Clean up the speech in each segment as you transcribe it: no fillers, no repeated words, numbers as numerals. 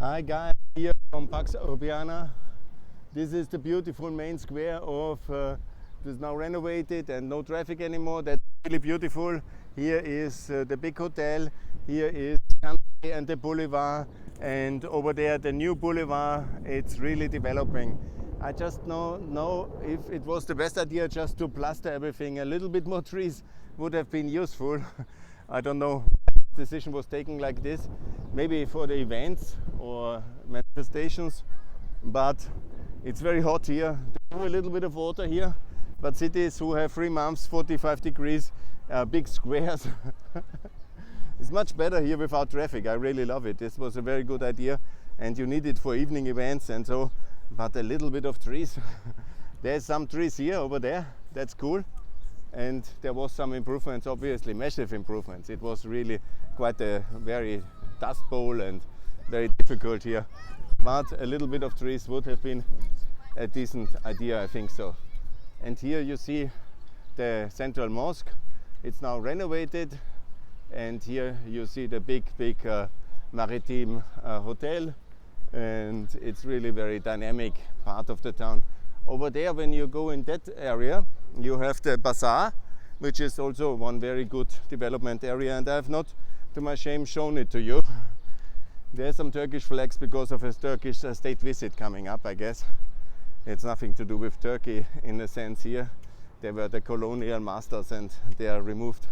Hi guys, here from Pax Urbana. This is the beautiful main square of it is now renovated and no traffic anymore. That's really beautiful. Here is the big hotel. Here is Country and the boulevard, and over there the new boulevard. It's really developing. I just know if it was the best idea just to plaster everything. A little bit more trees would have been useful. I don't know. Decision was taken like this, maybe for the events or manifestations, but it's very hot here. There's a little bit of water here, but cities who have 3 months 45 degrees, big squares, it's much better here without traffic. I really love it. This was a very good idea, and you need it for evening events and so, but a little bit of trees. There's some trees here over there, that's cool. And there was some improvements, obviously massive improvements. It was really quite a very dust bowl and very difficult here, but a little bit of trees would have been a decent idea, I think so. And here you see the central mosque. It's now renovated, and here you see the big maritime hotel, and it's really very dynamic part of the town. Over there, when you go in that area, you have the bazaar, which is also one very good development area, and I have not, to my shame, shown it to you. There are some Turkish flags because of a Turkish state visit coming up, I guess. It's nothing to do with Turkey in a sense here. They were the colonial masters and they are removed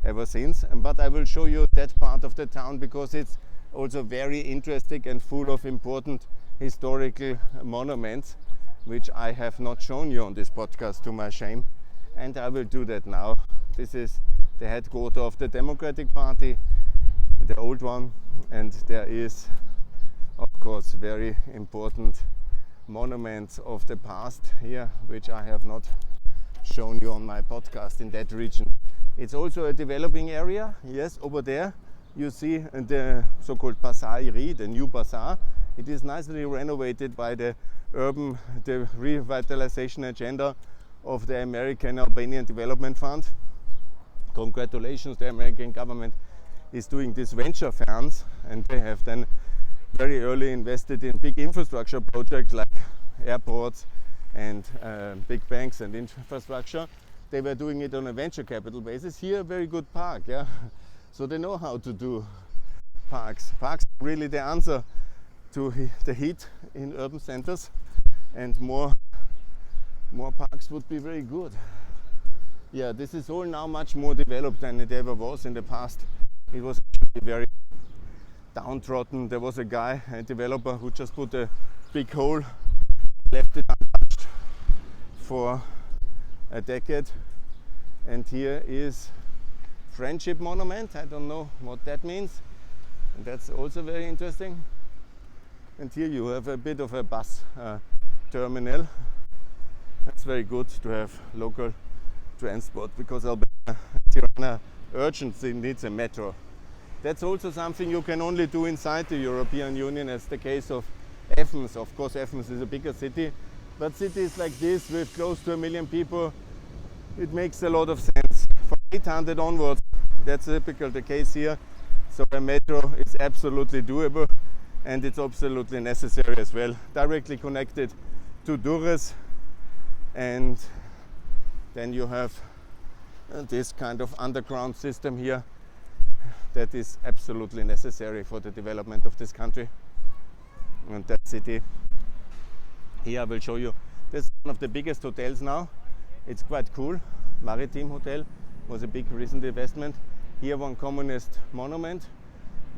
ever since. But I will show you that part of the town because it's also very interesting and full of important historical monuments, which I have not shown you on this podcast, to my shame, and I will do that now. This is the headquarters of the Democratic Party, the old one, and there is, of course, very important monuments of the past here, which I have not shown you on my podcast in that region. It's also a developing area. Yes, over there you see the so-called Bazaar-iri, the new bazaar. It is nicely renovated by the revitalization agenda of the American Albanian Development Fund. Congratulations, the American government is doing these venture funds, and they have then very early invested in big infrastructure projects like airports and big banks and infrastructure. They were doing it on a venture capital basis. Here, a very good park, yeah. So they know how to do parks. Parks are really the answer to the heat in urban centers, and more parks would be very good. Yeah, this is all now much more developed than it ever was in the past. It was very downtrodden. There was a guy, a developer, who just put a big hole, left it untouched for a decade. And here is Friendship Monument. I don't know what that means. And that's also very interesting. And here you have a bit of a bus terminal. That's very good to have local transport because Tirana urgently needs a metro. That's also something you can only do inside the European Union, as the case of Athens. Of course, Athens is a bigger city, but cities like this with close to 1 million people, it makes a lot of sense. From 800 onwards, that's typical the case here. So a metro is absolutely doable, and it's absolutely necessary as well. Directly connected to Durrës, and then you have this kind of underground system here that is absolutely necessary for the development of this country and that city. Here I will show you, this is one of the biggest hotels now. It's quite cool. Maritime Hotel was a big recent investment. Here one communist monument.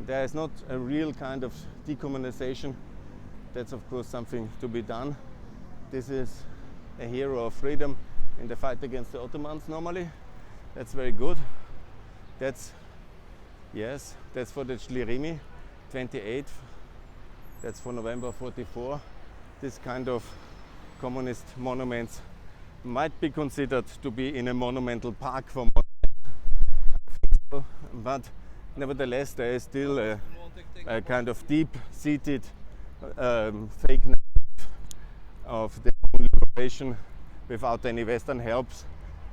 There is not a real kind of decommunization. That's of course something to be done. This is a hero of freedom in the fight against the Ottomans normally. That's very good. That's for the Schlierimi 28. That's for November 44. This kind of communist monuments might be considered to be in a monumental park for monuments, but nevertheless there is still a kind of deep-seated fake narrative of their own liberation without any Western helps.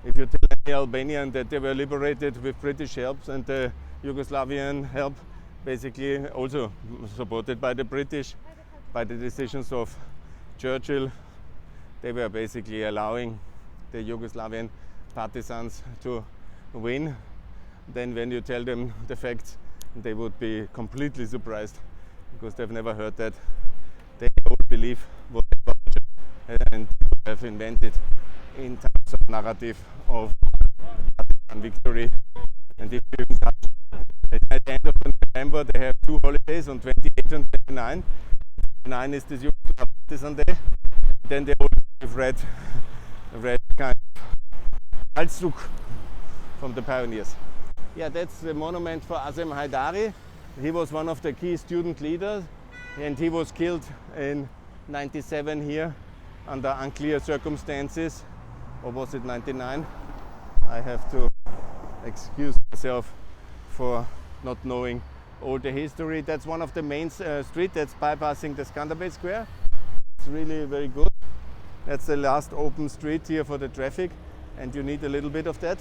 If you tell any Albanian that they were liberated with British help and Yugoslavian help, basically also supported by the British, by the decisions of Churchill. They were basically allowing the Yugoslavian partisans to win. Then when you tell them the facts, they would be completely surprised because they've never heard that. They all believe what they and have invented in terms of narrative of partisan victory. And if you at the end of November they have 2 holidays on 28 and 29. 29 is the Yugoslav Partisan Day. Then they all have red kind of Halszug from the pioneers. Yeah, that's the monument for Azem Haidari. He was one of the key student leaders and he was killed in 97 here under unclear circumstances. Or was it 99? I have to excuse myself for not knowing all the history. That's one of the main street that's bypassing the Skanderbeg Square. It's really very good. That's the last open street here for the traffic and you need a little bit of that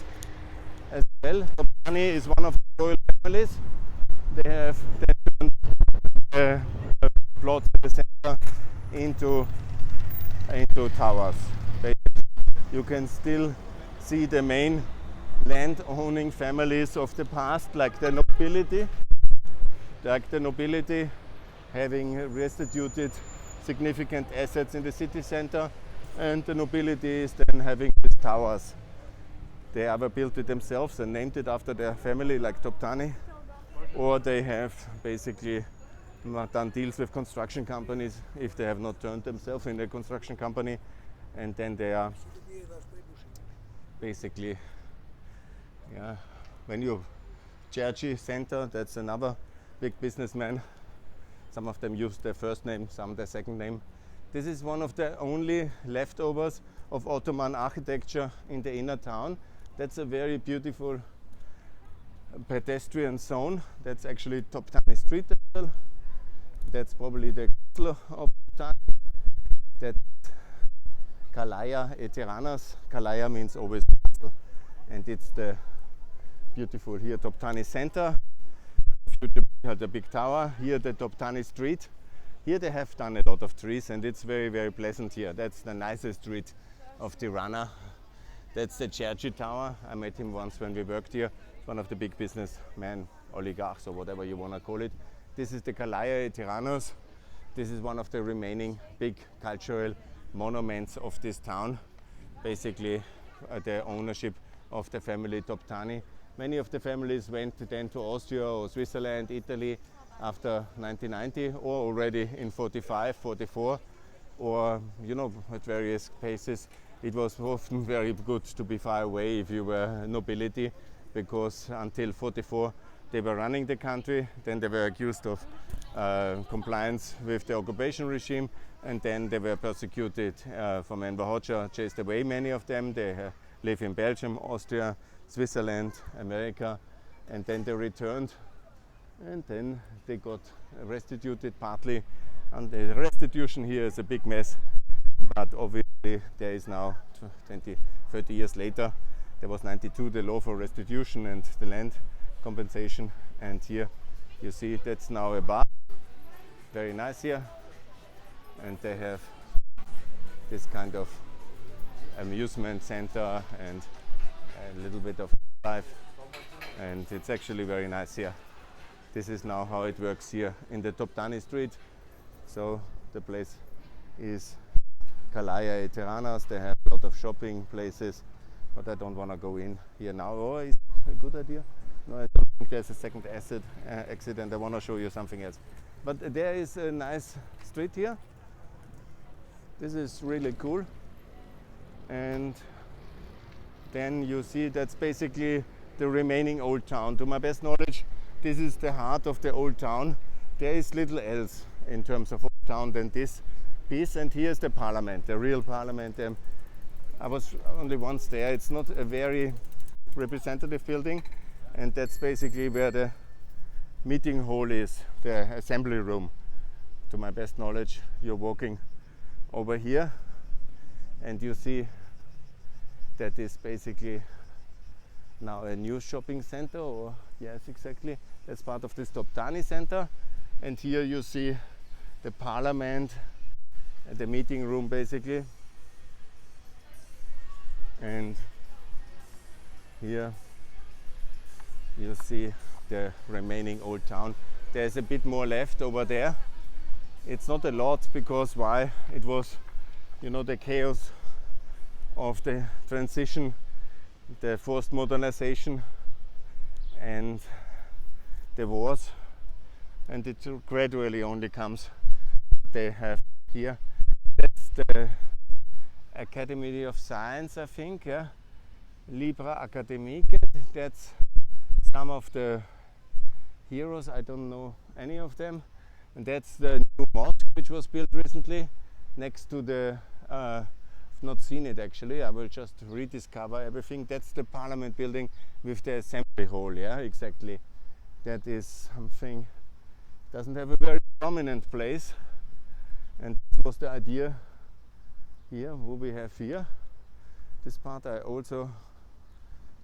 as well. Toptani is one of the royal families. They have turned the plots in the center into towers. You can still see the main land-owning families of the past, like the nobility. Having restituted significant assets in the city center, and the nobility is then having these towers. They either built it themselves and named it after their family, like Toptani, or they have basically done deals with construction companies if they have not turned themselves in a construction company, and then they are basically, yeah, when you Cerci Center, that's another big businessman. Some of them use their first name, some their second name. This is one of the only leftovers of Ottoman architecture in the inner town. That's a very beautiful pedestrian zone. That's actually Toptani Street. That's probably the castle of Toptani. That's Kalaya e Tiranas. Kalaya means always castle. And it's the beautiful here Toptani Center. The big tower. Here the Toptani Street. Here they have done a lot of trees and it's very, very pleasant here. That's the nicest street of Tirana. That's the Cerci Tower. I met him once when we worked here. One of the big businessmen, oligarchs or whatever you want to call it. This is the Kalaya e Tiranos. This is one of the remaining big cultural monuments of this town. Basically the ownership of the family Toptani. Many of the families went then to Austria or Switzerland, Italy after 1990 or already in 45, 44 or at various places. It was often very good to be far away if you were nobility because until 44 they were running the country, then they were accused of compliance with the occupation regime and then they were persecuted from Enver Hoxha, chased away many of them. They live in Belgium, Austria, Switzerland, America, and then they returned and then they got restituted partly, and the restitution here is a big mess, but obviously there is now 30 years later, there was 92 the law for restitution and the land compensation, and here you see that's now a bar, very nice here, and they have this kind of amusement center and a little bit of life, and it's actually very nice here. This is now how it works here in the Toptani Street. So the place is Kalaya e Tiranas. They have a lot of shopping places, but I don't want to go in here now. Oh, is it a good idea? No, I don't think there's a second exit and I want to show you something else. But there is a nice street here. This is really cool. And then you see that's basically the remaining old town. To my best knowledge, this is the heart of the old town. There is little else in terms of old town than this piece. And here's the parliament, the real parliament. I was only once there. It's not a very representative building. And that's basically where the meeting hall is, the assembly room. To my best knowledge, you're walking over here and you see that is basically now a new shopping center, or yes, exactly. That's part of this Toptani Center. And here you see the parliament, the meeting room basically. And here you see the remaining old town. There's a bit more left over there. It's not a lot because why? It was, the chaos of the transition, the forced modernization and the wars, and it gradually only comes. They have here, that's the Academy of Science, I think, yeah, Libra Academique. That's some of the heroes, I don't know any of them. And that's the new mosque which was built recently next to the I've not seen it actually, I will just rediscover everything. That's the parliament building with the assembly hall, yeah, exactly. That is something, doesn't have a very prominent place, and this was the idea here, what we have here. This part I also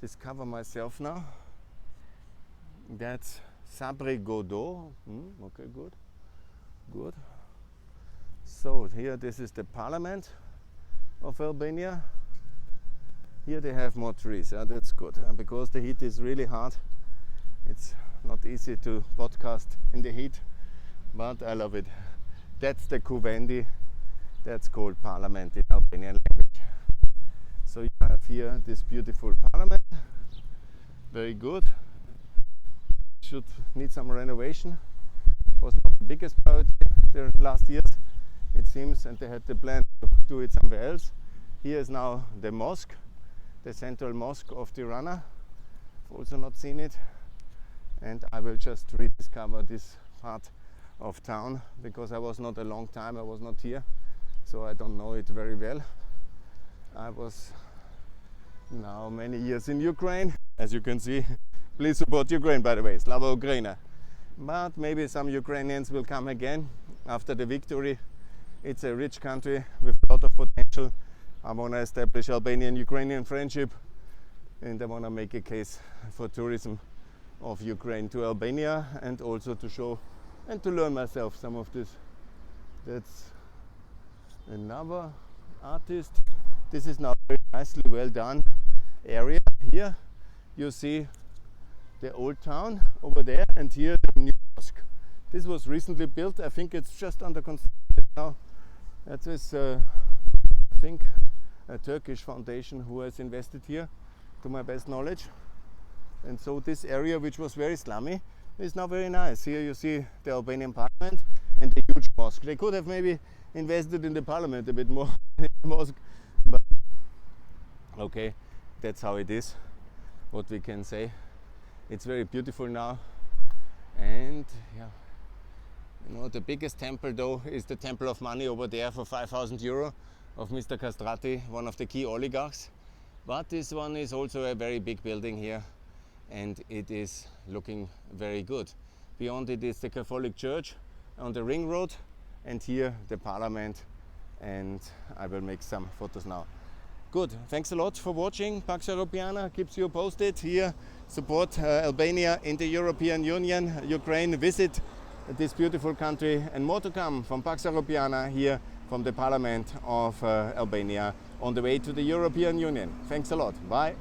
discover myself now. That's Sabre Godot. Okay, good. So here, this is the parliament of Albania. Here they have more trees, that's good, because the heat is really hard. It's not easy to podcast in the heat, but I love it. That's the Kuvendi, that's called parliament in Albanian language. So you have here this beautiful parliament, very good. Should need some renovation. Was not the biggest priority the last years, it seems, and they had the plan to do it somewhere else. Here is now the mosque, the central mosque of Tirana. I've also not seen it, and I will just rediscover this part of town because I was not a long time, I was not here, so I don't know it very well. I was now many years in Ukraine, as you can see. Please support Ukraine, by the way, Slava Ukraina. But maybe some Ukrainians will come again after the victory. It's a rich country with a lot of potential. I want to establish Albanian-Ukrainian friendship, and I want to make a case for tourism of Ukraine to Albania, and also to show and to learn myself some of this. That's another artist. This is now very nicely well done area. Here you see the old town over there, and here the new mosque. This was recently built. I think it's just under construction now. That is, I think, a Turkish foundation who has invested here, to my best knowledge. And so this area, which was very slummy, is now very nice. Here you see the Albanian parliament and the huge mosque. They could have maybe invested in the parliament a bit more in the mosque, but okay, that's how it is, what we can say. It's very beautiful now, and yeah, the biggest temple though is the Temple of Money over there for 5,000 euro of Mr. Castrati, one of the key oligarchs. But this one is also a very big building here, and it is looking very good. Beyond it is the Catholic Church on the ring road, and here the parliament, and I will make some photos now. Good, thanks a lot for watching. Pax Europiana keeps you posted here. Support Albania in the European Union. Ukraine, visit this beautiful country, and more to come from Pax Europiana here from the Parliament of Albania on the way to the European Union. Thanks a lot. Bye.